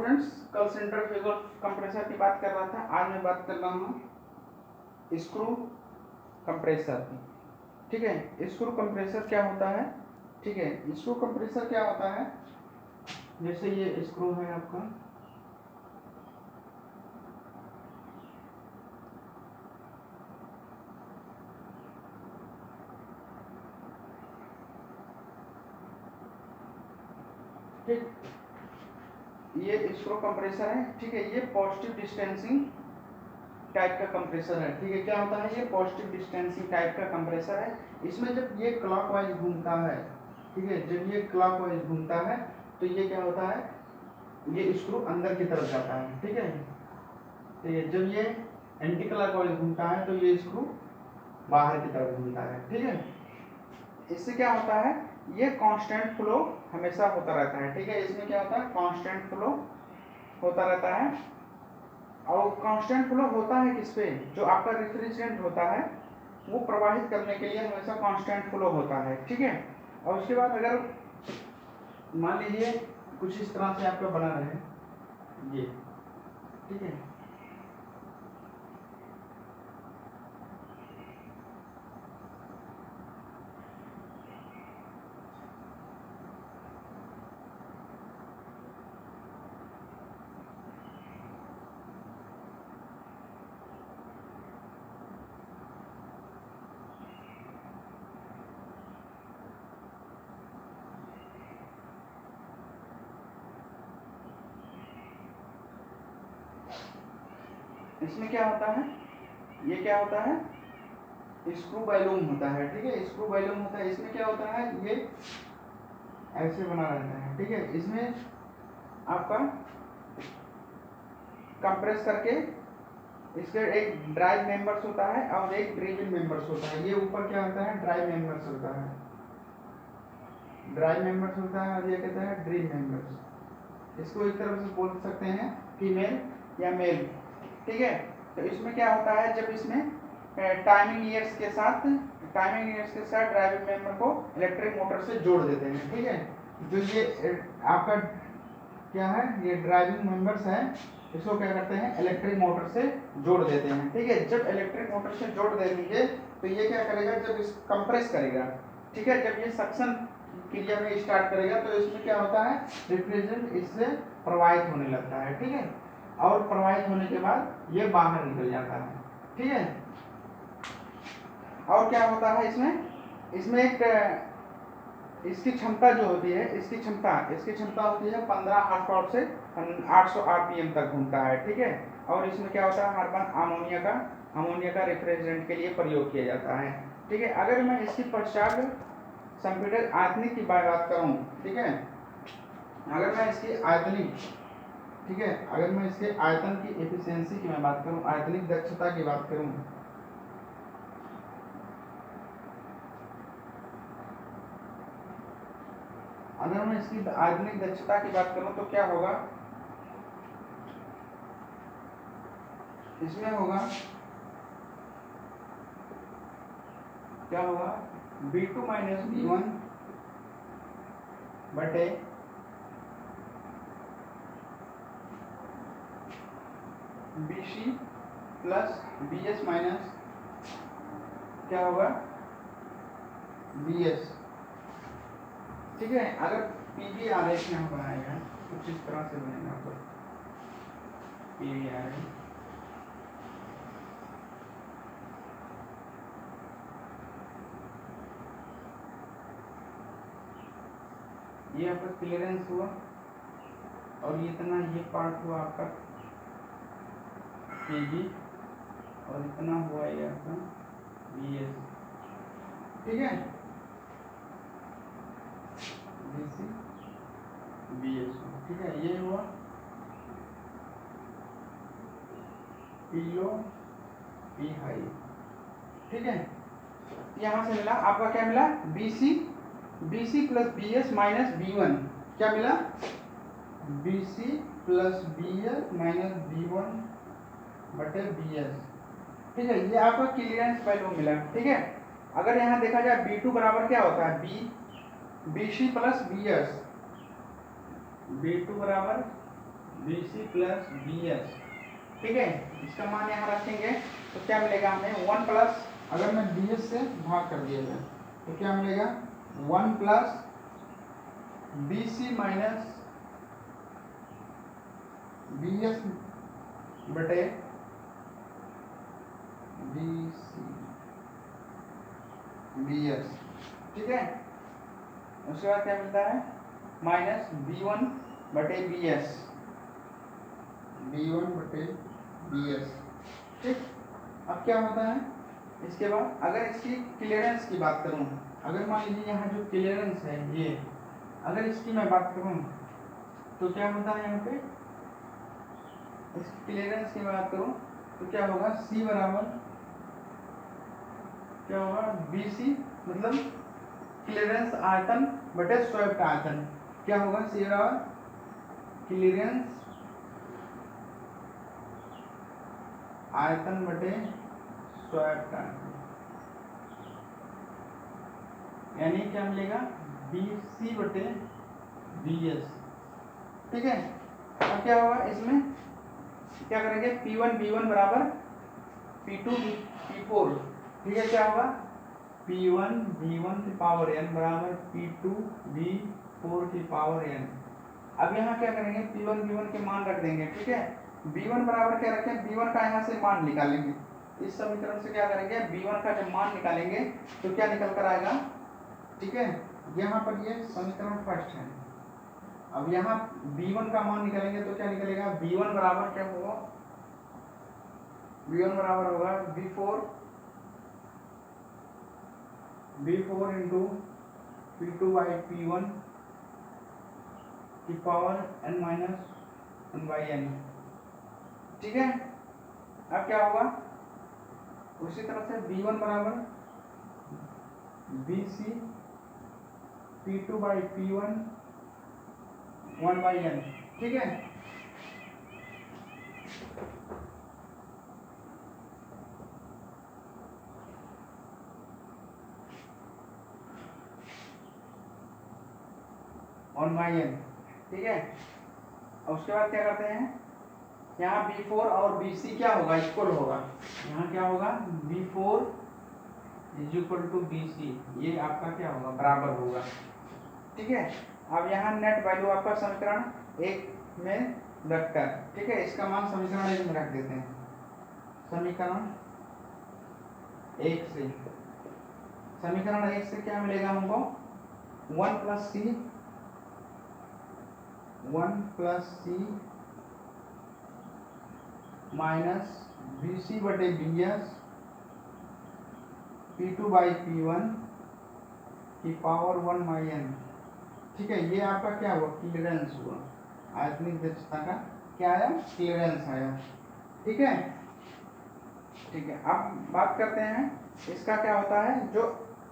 Students, कल centrifugal compressor की बात कर रहा था। आज मैं बात कर रहा हूँ स्क्रू कंप्रेसर की। ठीक है, स्क्रू कंप्रेसर क्या होता है? ठीक है, स्क्रू कंप्रेसर क्या होता है? जैसे ये स्क्रू है आपका, ठीक, ये स्क्रू कंप्रेसर है। ठीक है, ये पॉजिटिव डिस्टेंसिंग टाइप का कंप्रेसर है। ठीक है, क्या होता है? ये पॉजिटिव डिस्टेंसिंग टाइप का कंप्रेसर है। इसमें जब ये क्लॉकवाइज घूमता है, ठीक है, जब ये क्लॉकवाइज घूमता है तो ये क्या होता है? ये स्क्रू अंदर की तरफ जाता है। ठीक है, तो ये जब ये एंटी क्लॉकवाइज घूमता है तो ये स्क्रू बाहर की तरफ घूमता है। ठीक है, इससे क्या होता है? ये कांस्टेंट फ्लो हमेशा होता रहता है। ठीक है, इसमें क्या होता है? कांस्टेंट फ्लो होता रहता है। और कांस्टेंट फ्लो होता है किस पे? जो आपका रेफ्रिजरेंट होता है वो प्रवाहित करने के लिए हमेशा कांस्टेंट फ्लो होता है। ठीक है, और उसके बाद अगर मान लीजिए कुछ इस तरह से आपका बना रहे ये, ठीक है, इसमें क्या होता है? ये क्या होता है? स्क्रू बैलूम होता है। ठीक है, स्क्रू बैलूम होता है। इसमें क्या होता है? ये ऐसे बना रहता है। ठीक है, इसमें आपका कंप्रेस करके इसके एक ड्राइव मेंबर्स होता है और एक ड्रिवन मेंबर्स होता है। ये ऊपर क्या होता है? ड्राइव मेंबर्स होता है, ड्राइव मेंबर्स होता है, और ये कहता है ड्रिव मेंबर्स। इसको एक तरफ से बोल सकते हैं फीमेल या मेल। ठीक है, तो इसमें क्या होता है? जब इसमें टाइमिंग ईयर्स के साथ ड्राइविंग मेंबर को इलेक्ट्रिक मोटर से जोड़ देते हैं। ठीक है, जो ये आपका क्या है? ये ड्राइविंग मेंबर्स है, इसको क्या करते हैं? इलेक्ट्रिक मोटर से जोड़ देते हैं। ठीक है, जब इलेक्ट्रिक मोटर से जोड़ देंगे तो ये क्या करेगा? जब इस कंप्रेस करेगा, ठीक है, जब ये सक्शन क्रिया में स्टार्ट करेगा तो इसमें क्या होता है? रिफ्रिजरेंट इससे प्रवाहित होने लगता है। ठीक है, और प्रवाहित होने के बाद ये बाहर निकल जाता है। ठीक है, और क्या होता है इसमें एक इसकी क्षमता जो होती है, इसकी क्षमता होती है 15 हार्स से 800 आरपीएम तक घूमता है। ठीक है, और इसमें क्या होता है? हर बार अमोनिया का रेफ्रिजरेंट के लिए प्रयोग किया जाता है। ठीक है, अगर मैं इसकी पश्चात संपीड़ित आयतनिक की बात करूं, ठीक है, अगर मैं इसकी आयतनिक, ठीक है, अगर मैं इसके आयतन की एफिशिएंसी की मैं बात करूं, आयतनिक दक्षता की बात करूं, अगर मैं इसकी आयतनिक दक्षता की बात करूं तो क्या होगा? इसमें होगा क्या होगा? B2 माइनस B1 बटे BC प्लस BS माइनस क्या होगा? BS। ठीक है, अगर पीवी आरेख यहाँ बनाएगा कुछ इस तरह से बनेगा, तो पीवी आरेख ये आपका क्लियरेंस हुआ और इतना ये पार्ट हुआ आपका पीवी और इतना हुआ ये आपका बीएस। ठीक है, बीसी बीएस। ठीक है, ये हुआ पीलो पी हाई। ठीक है, यहाँ से मिला आपका क्या मिला? BC plus BS minus B1 क्या मिला? BC plus BS minus B1 बटे BS। ठीक है, ये आपका क्लियरेंस वैल्यू मिला। ठीक है, अगर यहाँ देखा जाए B2 बराबर क्या होता है? BC plus BS। B2 बराबर BC प्लस BS, ठीक है। इसका मान यहाँ रखेंगे तो क्या मिलेगा हमें 1 प्लस, अगर मैं BS से भाग कर दिया जाए तो क्या मिलेगा 1 प्लस BC माइनस BS बटे BC BS, ठीक है। उसके बाद क्या मिलता है माइनस B1 बटे BS, B1 बटे BS, ठीक। अब क्या होता है इसके बाद, अगर इसकी क्लियरेंस की बात करूं, अगर मान लीजिए यहाँ जो क्लियरेंस है ये, अगर इसकी मैं बात करूं तो क्या होता है यहाँ पे, इसकी क्लियरेंस की बात करूं तो क्या होगा C बराबर क्या होगा BC, मतलब क्लियरेंस आयतन बटे स्वेप्ट आयतन, क्या होगा C बराबर क्लियरेंस आयतन बटे स्वेप्ट आयतन, यानी क्या मिलेगा BC बटे BS, ठीक है। अब क्या होगा इसमें क्या करेंगे P1 B1 बराबर P2 P4, ठीक है। क्या होगा P1 B1 की पावर n बराबर P2 B4 की पावर n। अब यहाँ क्या करेंगे P1 B1 के मान रख देंगे, ठीक है। B1 बराबर क्या रखें, B1 का यहाँ से मान निकालेंगे, इस समीकरण से क्या करेंगे B1 का जब मान निकालेंगे तो क्या निकल कर आएगा, ठीक है। यहाँ पर ये समीकरण फर्स्ट है। अब यहाँ B1 का मान निकालेंगे तो क्या निकलेगा B1 बराबर क्या होगा, B1 बराबर होगा B4 into P2 by P1 की पावर n माइनस 1/n, ठीक है। अब क्या होगा उसी तरह से B1 बराबर BC P2 by P1 1/n, ठीक है। ऑन बाई n, ठीक है। और उसके बाद क्या करते हैं यहाँ B4 और BC क्या होगा इक्वल होगा, यहाँ क्या होगा B4 is equal to BC, ये आपका क्या होगा बराबर होगा, ठीक है। अब यहाँ नेट वैल्यू आपका समीकरण 1 में रखकर, ठीक है, इसका मान समीकरण 1 में रख देते हैं। समीकरण 1 से, समीकरण 1 से क्या मिलेगा हमको 1 प्लस C माइनस BC बटे BS P2 बाई P1 की पावर 1/n, ठीक है। ये आपका क्या हुआ क्लियरेंस हुआ, आयतनिक दक्षता का क्या आया क्लियरेंस आया, ठीक है। ठीक है, अब बात करते हैं इसका क्या होता है, जो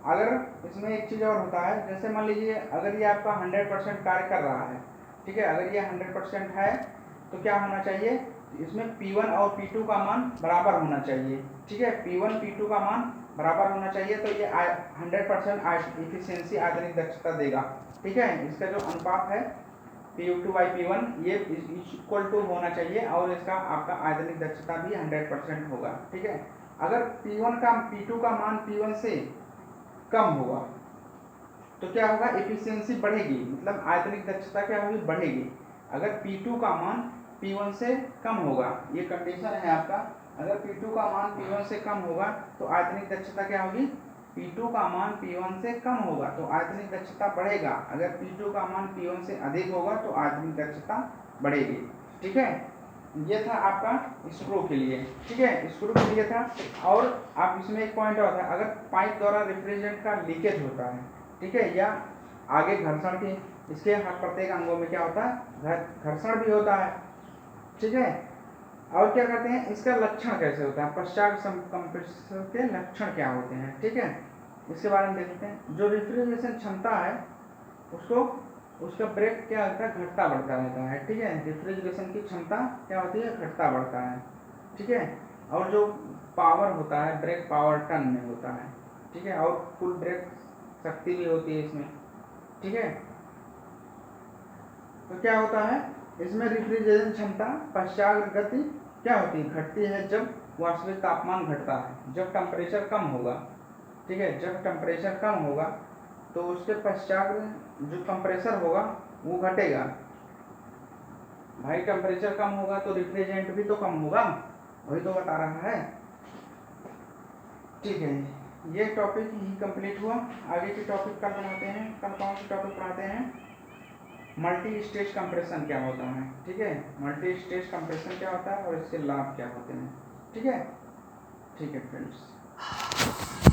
अगर इसमें एक चीज़ और होता है, जैसे मान लीजिए अगर ये आपका 100% कार्य कर रहा है, ठीक है, अगर ये 100% है तो क्या होना चाहिए इसमें P1 और P2 का मान बराबर होना चाहिए, ठीक है। P1 P2 का मान बराबर होना चाहिए तो ये 100% इफिशियंसी आयतनिक दक्षता देगा, ठीक है। इसका जो अनुपात है P2 बाई P1 ये इक्वल टू होना चाहिए और इसका आपका आयतनिक दक्षता भी 100% होगा, ठीक है। अगर P1 का P2 का मान P1 से कम होगा तो क्या होगा एफिशिएंसी बढ़ेगी, मतलब आयतनिक दक्षता क्या होगी बढ़ेगी। अगर P2 का मान P1 से कम होगा, ये कंडीशन है आपका, अगर P2 का मान P1 से कम होगा तो आयतनिक दक्षता क्या होगी, P2 का मान P1 से कम होगा तो आयतनिक दक्षता बढ़ेगा, अगर P2 का मान P1 से अधिक होगा तो आयतनिक दक्षता बढ़ेगी, ठीक है। ये था आपका स्क्रू के लिए, ठीक है, स्क्रू के लिए था। और आप इसमें एक पॉइंट और था, अगर पाइप द्वारा रेफ्रिजरेंट का लीकेज होता है, ठीक है, या आगे घर्षण की, इसके हर प्रत्येक अंगों में क्या होता है घर्षण भी होता है, ठीक है। और क्या करते हैं इसका लक्षण कैसे होता है, पश्चात कंप्रेसर के लक्षण क्या होते हैं, ठीक है, इसके बारे में देखते हैं। जो रेफ्रिजरेशन क्षमता है उसको उसका ब्रेक क्या होता है घटता बढ़ता रहता है, ठीक है। रेफ्रिजरेशन की क्षमता क्या होती है घटता बढ़ता है, ठीक है। और जो पावर होता है ब्रेक पावर टन में होता है, ठीक है, और कुल ब्रेक शक्ति भी होती है इसमें, ठीक है। तो क्या होता है इसमें रेफ्रिजरेशन क्षमता पश्चात गति क्या होती है, घटती है जब वास्तविक तापमान घटता है, जब टेम्परेचर कम होगा, ठीक है, जब टेम्परेचर कम होगा तो उसके पश्चात जो कंप्रेसर होगा वो घटेगा। भाई टेम्परेचर कम होगा तो रिफ्रिजरेंट भी तो कम होगा, वही तो बता रहा है। ठीक है, ये टॉपिक ही कंप्लीट हुआ। आगे के टॉपिक कल बनाते हैं। कल कौन सी टॉपिक पढ़ाते हैं, मल्टी स्टेज कंप्रेशन क्या होता है, ठीक है, मल्टी स्टेज कंप्रेशन क्या होता है और इसके लाभ क्या होते हैं। ठीक है, ठीक है फ्रेंड्स।